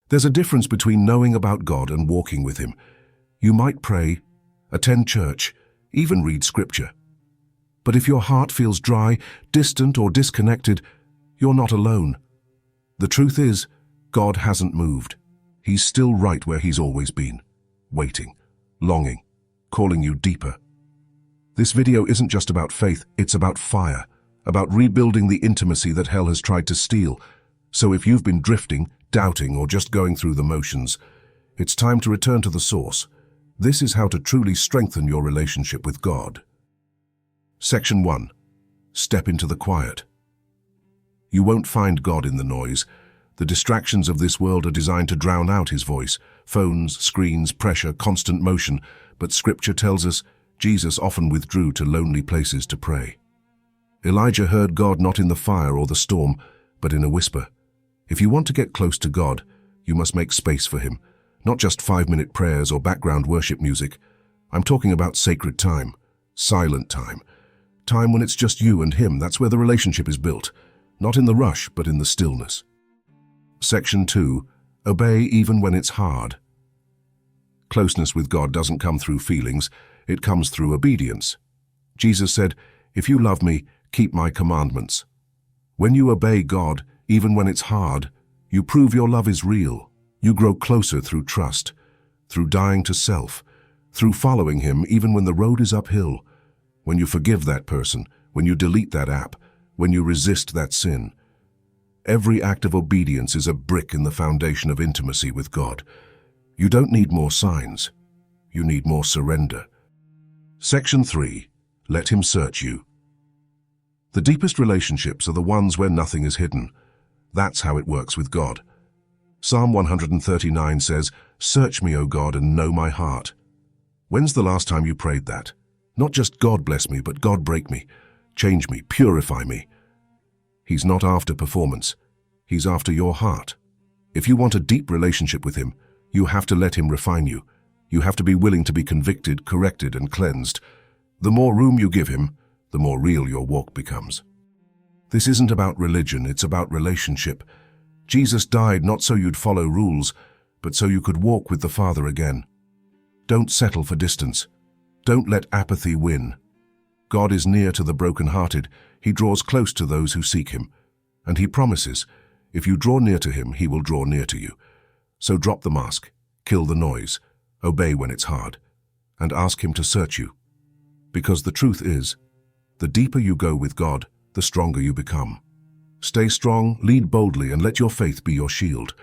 There's a difference between knowing about God and walking with Him. You might pray, attend church, even read scripture. But if your heart feels dry, distant, or disconnected, you're not alone. The truth is, God hasn't moved. He's still right where He's always been, waiting, longing, calling you deeper. This video isn't just about faith, it's about fire, about rebuilding the intimacy that hell has tried to steal. So if you've been drifting, doubting, or just going through the motions, it's time to return to the source. This is how to truly strengthen your relationship with God. Section 1. Step into the quiet. You won't find God in the noise. The distractions of this world are designed to drown out His voice. Phones, screens, pressure, constant motion. But Scripture tells us Jesus often withdrew to lonely places to pray. Elijah heard God not in the fire or the storm, but in a whisper. If you want to get close to God, you must make space for Him. Not just 5-minute prayers or background worship music. I'm talking about sacred time, silent time. Time when it's just you and Him. That's where the relationship is built. Not in the rush, but in the stillness. Section 2. Obey even when it's hard. Closeness with God doesn't come through feelings, it comes through obedience. Jesus said, "If you love me, keep my commandments." When you obey God, even when it's hard, you prove your love is real. You grow closer through trust, through dying to self, through following Him even when the road is uphill. When you forgive that person, when you delete that app, when you resist that sin. Every act of obedience is a brick in the foundation of intimacy with God. You don't need more signs. You need more surrender. Section 3. Let Him search you. The deepest relationships are the ones where nothing is hidden. That's how it works with God. Psalm 139 says, "Search me, O God, and know my heart." When's the last time you prayed that? Not just God bless me, but God break me, change me, purify me. He's not after performance. He's after your heart. If you want a deep relationship with Him, you have to let Him refine you. You have to be willing to be convicted, corrected, and cleansed. The more room you give Him, the more real your walk becomes. This isn't about religion, it's about relationship. Jesus died not so you'd follow rules, but so you could walk with the Father again. Don't settle for distance. Don't let apathy win. God is near to the brokenhearted. He draws close to those who seek Him. And He promises, if you draw near to Him, He will draw near to you. So drop the mask, kill the noise, obey when it's hard, and ask Him to search you. Because the truth is, the deeper you go with God, the stronger you become. Stay strong, lead boldly, and let your faith be your shield.